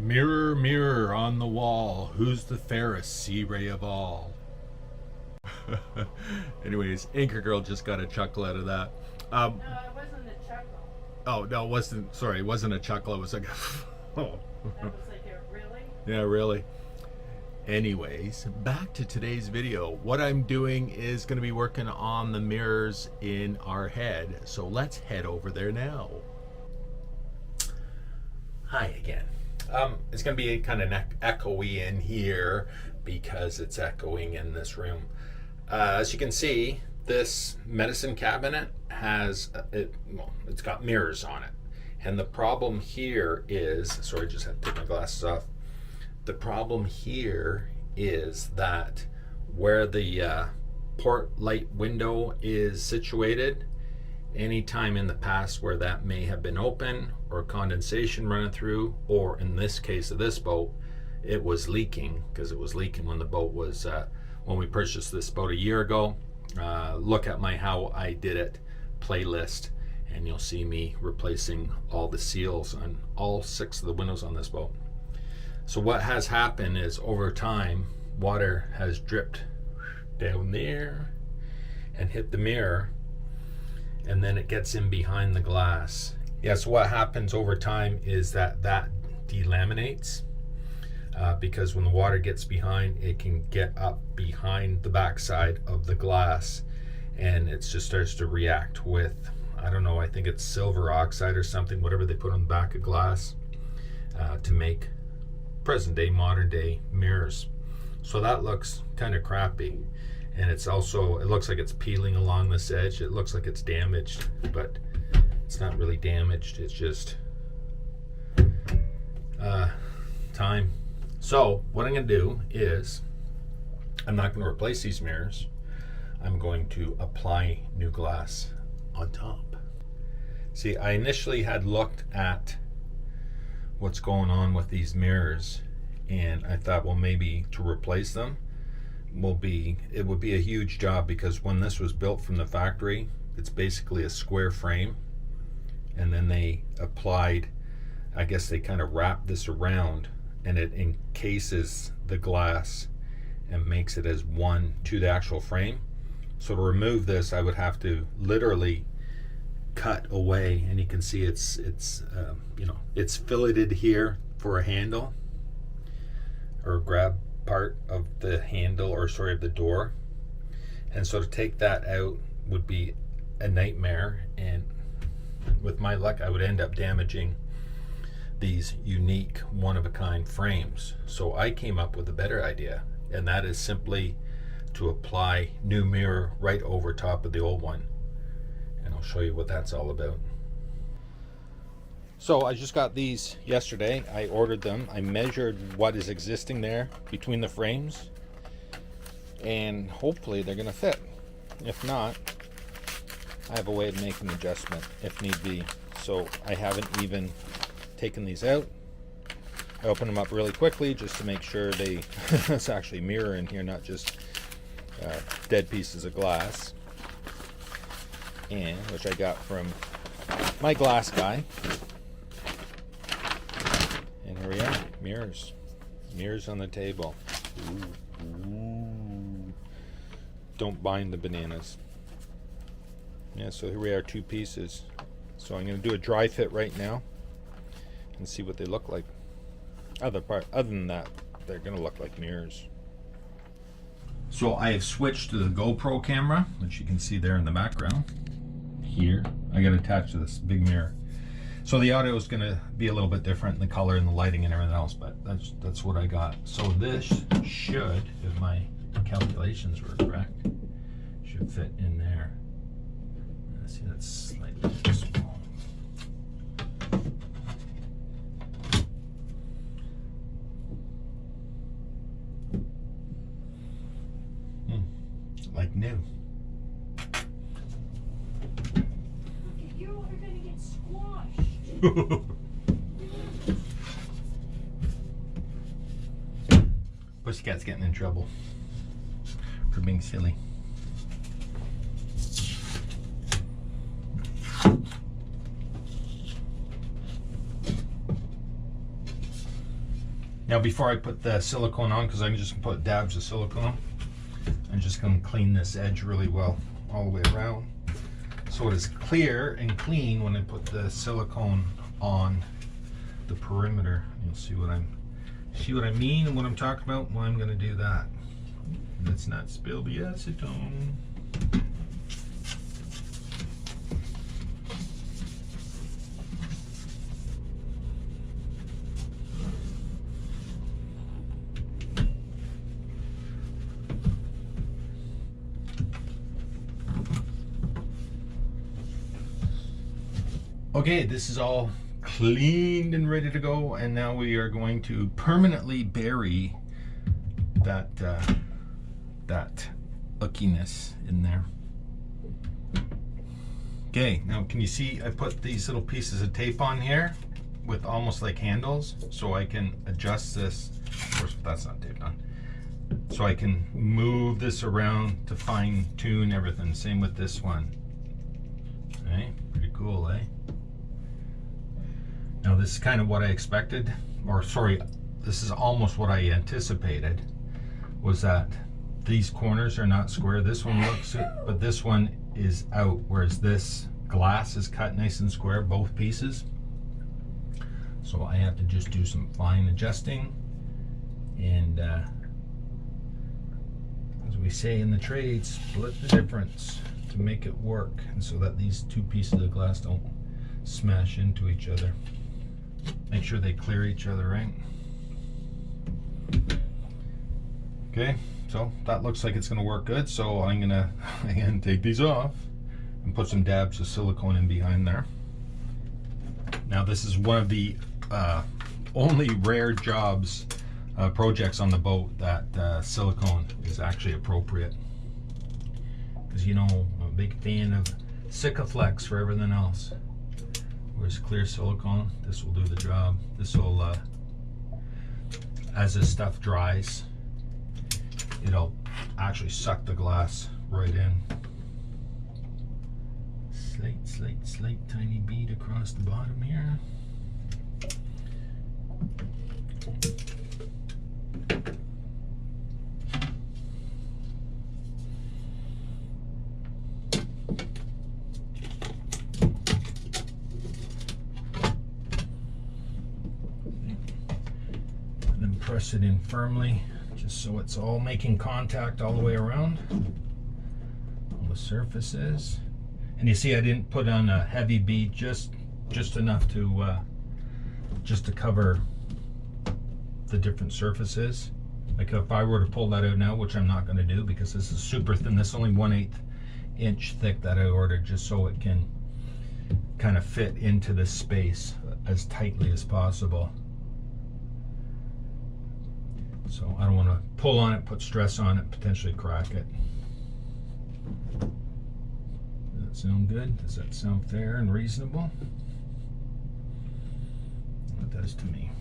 Mirror, mirror on the wall, who's the fairest sea ray of all? Anyways, Anchor Girl just got a chuckle out of that. No, it wasn't a chuckle. Oh, no, it wasn't. Sorry, it wasn't a chuckle. It was like, oh. That was like a really? Yeah, really. Anyways, back to today's video. What I'm doing is going to be working on the mirrors in our head. So let's head over there now. Hi again. It's going to be kind of echoey in here because it's echoing in this room. As you can see, this medicine cabinet has, it's got mirrors on it. And the problem here is, sorry, just had to take my glasses off. The problem here is that where the port light window is situated, anytime in the past where that may have been open or condensation running through, or in this case of this boat, it was leaking, because it was leaking when the boat was, when we purchased this boat a year ago. Look at my How I Did It playlist, and you'll see me replacing all the seals on all 6 of the windows on this boat. So what has happened is over time, water has dripped down there and hit the mirror, and then it gets in behind the glass. Yeah, so what happens over time is that delaminates, because when the water gets behind, it can get up behind the backside of the glass, and it just starts to react with, I don't know, I think it's silver oxide or something, whatever they put on the back of glass, to make present day, modern day mirrors. So that looks kind of crappy. And it's also, it looks like it's peeling along this edge. It looks like it's damaged, but it's not really damaged. It's just time. So what I'm going to do is, I'm not going to replace these mirrors. I'm going to apply new glass on top. See, I initially had looked at what's going on with these mirrors, and I thought, well, maybe to replace them it would be a huge job, because when this was built from the factory, it's basically a square frame, and then they applied, I guess they kind of wrapped this around, and it encases the glass and makes it as one to the actual frame. So to remove this, I would have to literally cut away, and you can see it's filleted here for a handle, or grab part of the handle, or sorry, of the door. And so to take that out would be a nightmare, and with my luck, I would end up damaging these unique one-of-a-kind frames. So I came up with a better idea, and that is simply to apply new mirror right over top of the old one, and I'll show you what that's all about. So I just got these yesterday. I ordered them. I measured what is existing there between the frames, and hopefully they're gonna fit. If not, I have a way of making an adjustment if need be. So I haven't even taken these out. I open them up really quickly just to make sure it's actually mirror in here, not just dead pieces of glass, and which I got from my glass guy. And here we are, mirrors on the table. Ooh. Don't bind the bananas. Yeah, so here we are, 2 pieces. So I'm going to do a dry fit right now and see what they look like. Other than that, they're going to look like mirrors. So I have switched to the GoPro camera, which you can see there in the background. Here, I got attached to this big mirror. So the audio is going to be a little bit different in the color and the lighting and everything else, but that's what I got. So this should, if my calculations were correct, should fit in there. Let's see, that's slightly too small. Like new. You're gonna get squashed. Pussycat's getting in trouble for being silly. Now before I put the silicone on, because I'm just going to put dabs of silicone, I'm just going to clean this edge really well all the way around, so it is clear and clean when I put the silicone on the perimeter. You'll see what I mean and what I'm talking about. Well, I'm going to do that. Let's not spill the acetone. Okay, this is all cleaned and ready to go, and now we are going to permanently bury that that ickiness in there. Okay, now can you see I put these little pieces of tape on here with almost like handles, so I can adjust this. Of course, that's not taped on. So I can move this around to fine tune everything. Same with this one. Okay, pretty cool, eh? Now this is kind of what I expected, or sorry, this is almost what I anticipated, was that these corners are not square. This one looks it, but this one is out, whereas this glass is cut nice and square, both pieces. So I have to just do some fine adjusting, and as we say in the trade, split the difference to make it work, and so that these two pieces of glass don't smash into each other. Make sure they clear each other, right? Okay, so that looks like it's going to work good. So I'm going to, again, take these off and put some dabs of silicone in behind there. Now this is one of the only rare jobs, projects on the boat that silicone is actually appropriate. Because, you know, I'm a big fan of Sikaflex for everything else. Whereas clear silicone, this will do the job. This will, as this stuff dries, it'll actually suck the glass right in. Slight tiny bead across the bottom here. Press it in firmly, just so it's all making contact all the way around all the surfaces. And you see I didn't put on a heavy bead, just enough to just to cover the different surfaces. Like if I were to pull that out now, which I'm not going to do because this is super thin, this is only 1/8 inch thick that I ordered, just so it can kind of fit into this space as tightly as possible. So I don't want to pull on it, put stress on it, potentially crack it. Does that sound good? Does that sound fair and reasonable? It does to me.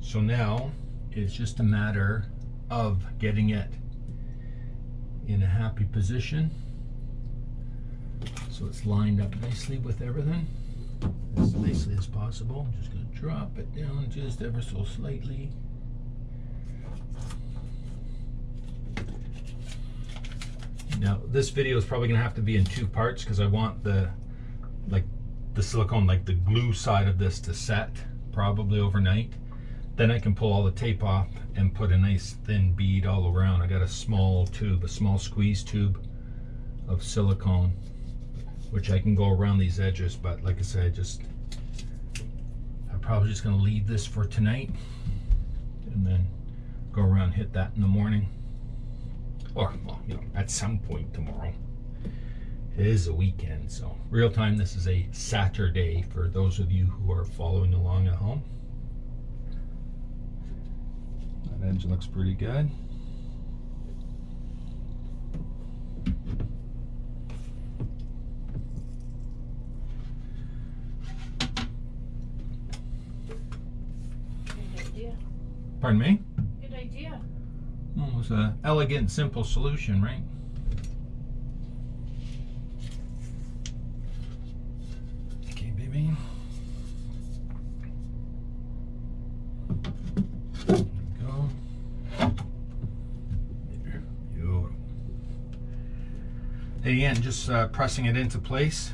So now it's just a matter of getting it in a happy position, so it's lined up nicely with everything, as nicely as possible. I'm just going to drop it down just ever so slightly. Now this video is probably going to have to be in 2 parts because I want the silicone, like the glue side of this, to set probably overnight. Then I can pull all the tape off and put a nice thin bead all around. I got a small tube, a small squeeze tube of silicone, which I can go around these edges. But like I said, I'm probably just going to leave this for tonight and then go around and hit that in the morning, or well, you know, at some point tomorrow. It is a weekend, so real time, this is a Saturday for those of you who are following along at home. That edge looks pretty good. Good idea. Pardon me? Good idea. Well, it was an elegant, simple solution, right? Okay, baby. again, just pressing it into place.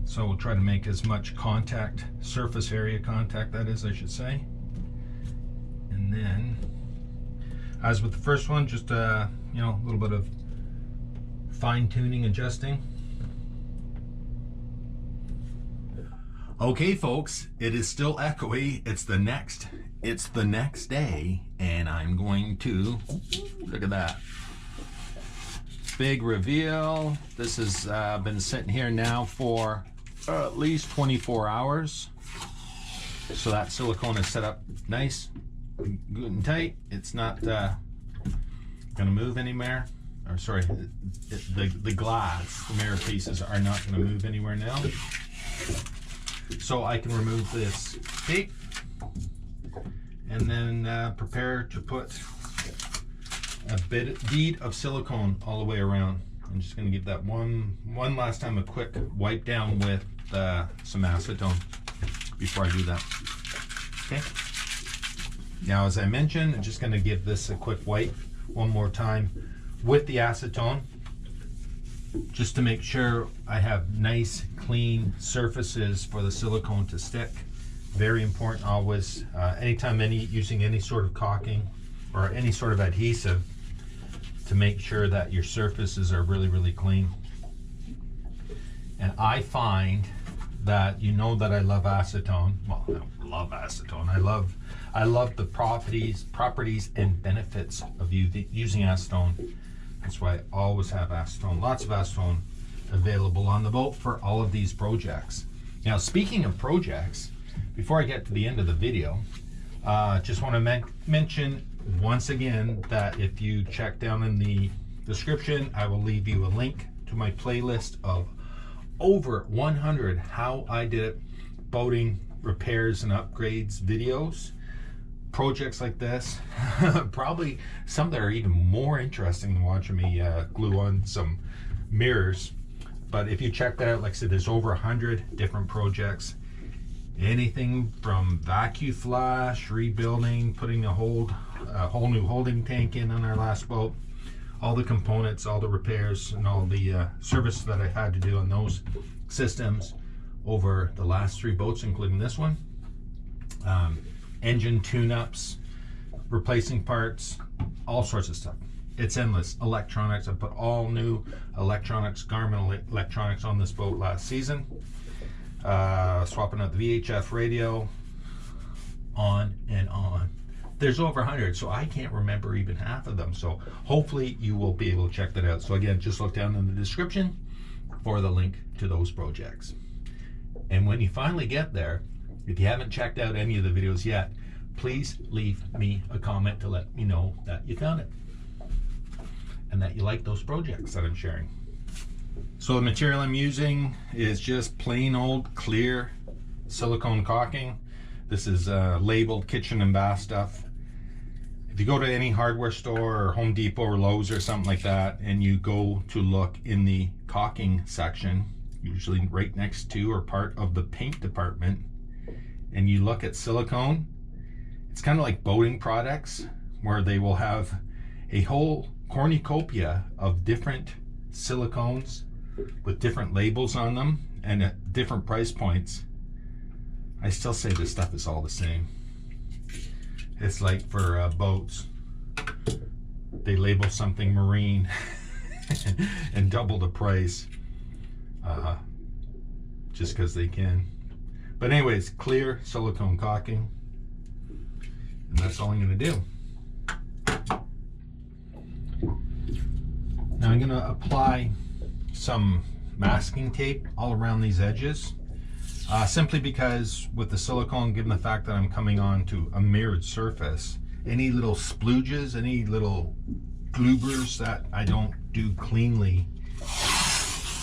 So we'll try to make as much contact, surface area contact that is, I should say. And then, as with the first one, just a little bit of fine tuning, adjusting. Okay, folks, it is still echoey. It's the next day, and I'm going to look at that big reveal. This has been sitting here now for at least 24 hours. So that silicone is set up nice, good and tight. It's not gonna move anywhere. Or sorry, the glass, the mirror pieces are not gonna move anywhere now. So I can remove this tape and then prepare to put a bead of silicone all the way around. I'm just going to give that one last time a quick wipe down with some acetone before I do that. Okay. Now, as I mentioned, I'm just going to give this a quick wipe one more time with the acetone, just to make sure I have nice, clean surfaces for the silicone to stick. Very important always, anytime using any sort of caulking or any sort of adhesive, to make sure that your surfaces are really, really clean. And I find that, that I love acetone. Well, I don't love acetone. I love the properties and benefits of using acetone. That's why I always have acetone, lots of acetone available on the boat for all of these projects. Now, speaking of projects, before I get to the end of the video, just want to mention once again that if you check down in the description, I will leave you a link to my playlist of over 100 how I did it boating repairs and upgrades videos. Projects like this, probably some that are even more interesting than watching me glue on some mirrors. But if you check that out, like I said, there's over 100 different projects. Anything from vacuum flash, rebuilding, putting a whole new holding tank in on our last boat, all the components, all the repairs, and all the service that I had to do on those systems over the last 3 boats, including this one. Engine tune-ups, replacing parts, all sorts of stuff. It's endless. Electronics, I put all new electronics, Garmin electronics on this boat last season. Swapping out the VHF radio, on and on. There's over 100, so I can't remember even half of them. So hopefully you will be able to check that out. So again, just look down in the description for the link to those projects. And when you finally get there, if you haven't checked out any of the videos yet, please leave me a comment to let me know that you found it and that you like those projects that I'm sharing. So the material I'm using is just plain old clear silicone caulking. This is labeled kitchen and bath stuff. If you go to any hardware store or Home Depot or Lowe's or something like that, and you go to look in the caulking section, usually right next to or part of the paint department, and you look at silicone, it's kind of like boating products where they will have a whole cornucopia of different silicones with different labels on them and at different price points. I still say this stuff is all the same. It's like for boats, they label something marine and double the price just because they can. But anyways, clear silicone caulking, and that's all I'm going to do. Now I'm going to apply some masking tape all around these edges, simply because with the silicone, given the fact that I'm coming on to a mirrored surface, any little splooges, any little gloobers that I don't do cleanly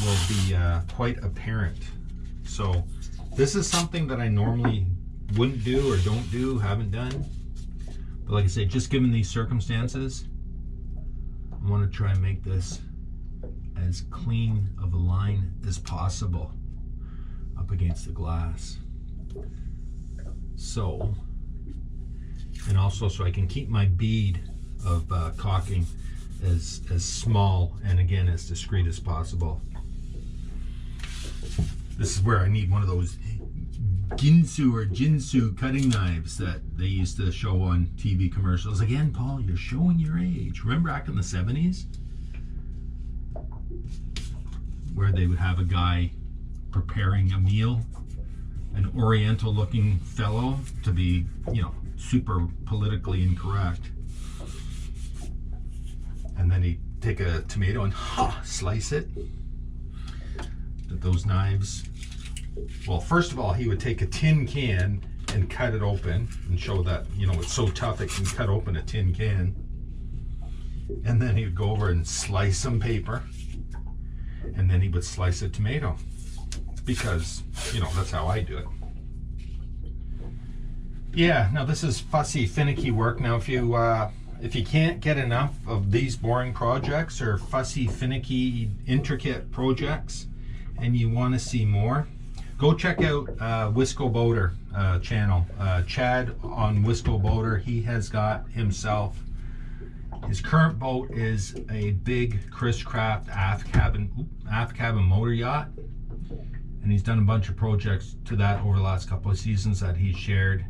will be quite apparent. So this is something that I normally wouldn't do or don't do, haven't done. But like I say, just given these circumstances, I want to try and make this as clean of a line as possible up against the glass. So, and also so I can keep my bead of caulking as small and again as discreet as possible. This is where I need one of those Ginsu or Jinsu cutting knives that they used to show on TV commercials. Again, Paul, you're showing your age. Remember back in the 70s? Where they would have a guy preparing a meal, an oriental looking fellow, to be, you know, super politically incorrect. And then he'd take a tomato and slice it. But those knives, well, first of all, he would take a tin can and cut it open and show that, you know, it's so tough it can cut open a tin can. And then he would go over and slice some paper. And then he would slice a tomato. Because, you know, that's how I do it. Yeah, now this is fussy, finicky work. Now if you can't get enough of these boring projects or fussy, finicky, intricate projects and you want to see more, go check out Wisco Boater channel. Chad on Wisco Boater, he has got himself, his current boat is a big Chris Craft aft cabin motor yacht, and he's done a bunch of projects to that over the last couple of seasons that he's shared.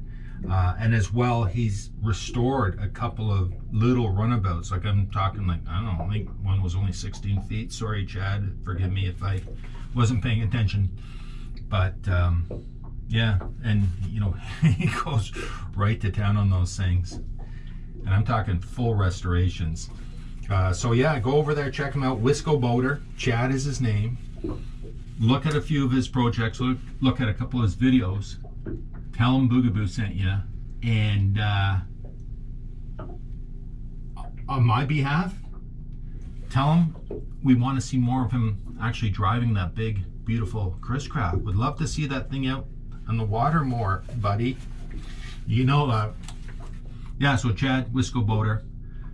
And as well, he's restored a couple of little runabouts. Like I'm talking like, I don't know, I think one was only 16 feet. Sorry, Chad, forgive me if I wasn't paying attention. But yeah, and you know, he goes right to town on those things. And I'm talking full restorations. So yeah, go over there, check him out. Wisco Boater, Chad is his name. Look at a few of his projects, look at a couple of his videos. Tell him Boogaboo sent you, and on my behalf, tell him we want to see more of him actually driving that big, beautiful Chris Craft. Would love to see that thing out on the water more, buddy. You know that. Yeah, so Chad, Wisco Boater,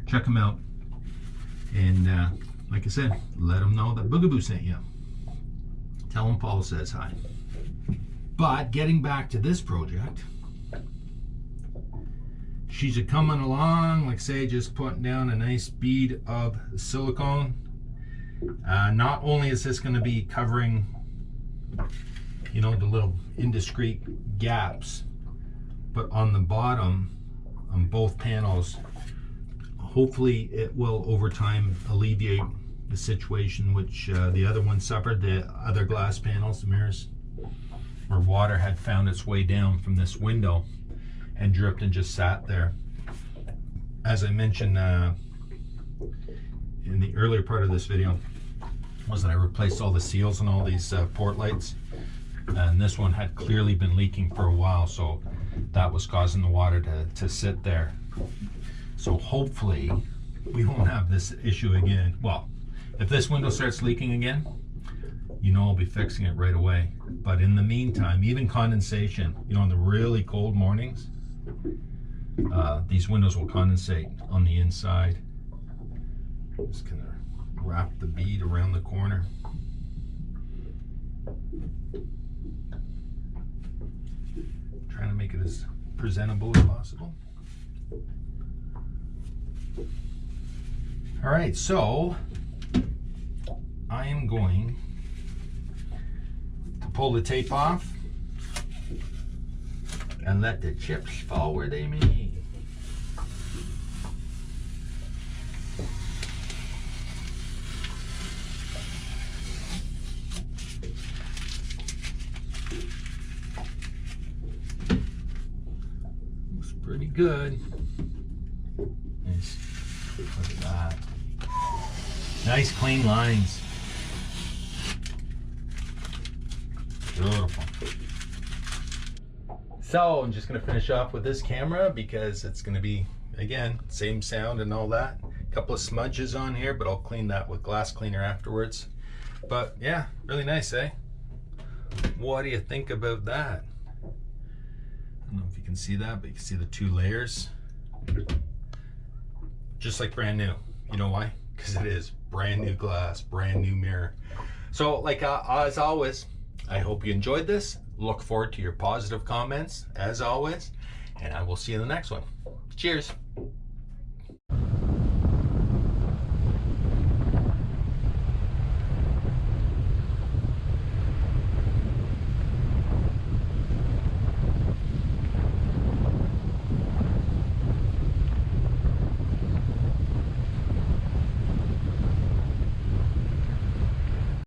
check him out, and like I said, let him know that Boogaboo sent you. Tell him Paul says hi. But getting back to this project, she's a coming along, like say, just putting down a nice bead of silicone. Not only is this going to be covering, you know, the little indiscreet gaps, but on the bottom, on both panels, hopefully it will over time alleviate the situation which the other one suffered, the other glass panels, the mirrors, where water had found its way down from this window and dripped and just sat there. As I mentioned in the earlier part of this video, was that I replaced all the seals on all these port lights, and this one had clearly been leaking for a while, so that was causing the water to sit there. So hopefully we won't have this issue again. Well, if this window starts leaking again, you know I'll be fixing it right away. But in the meantime, even condensation, you know, in the really cold mornings, these windows will condensate on the inside. Just gonna wrap the bead around the corner. Trying to make it as presentable as possible. All right, so I am going to pull the tape off and let the chips fall where they may. Looks pretty good. Nice. Look at that. Nice clean lines. Beautiful. So I'm just going to finish off with this camera because it's going to be, again, same sound and all that. A couple of smudges on here, but I'll clean that with glass cleaner afterwards. But yeah, really nice, eh? What do you think about that? I don't know if you can see that, but you can see the two layers. Just like brand new. You know why? Because it is brand new glass, brand new mirror. So like as always, I hope you enjoyed this. Look forward to your positive comments as always, and I will see you in the next one. Cheers.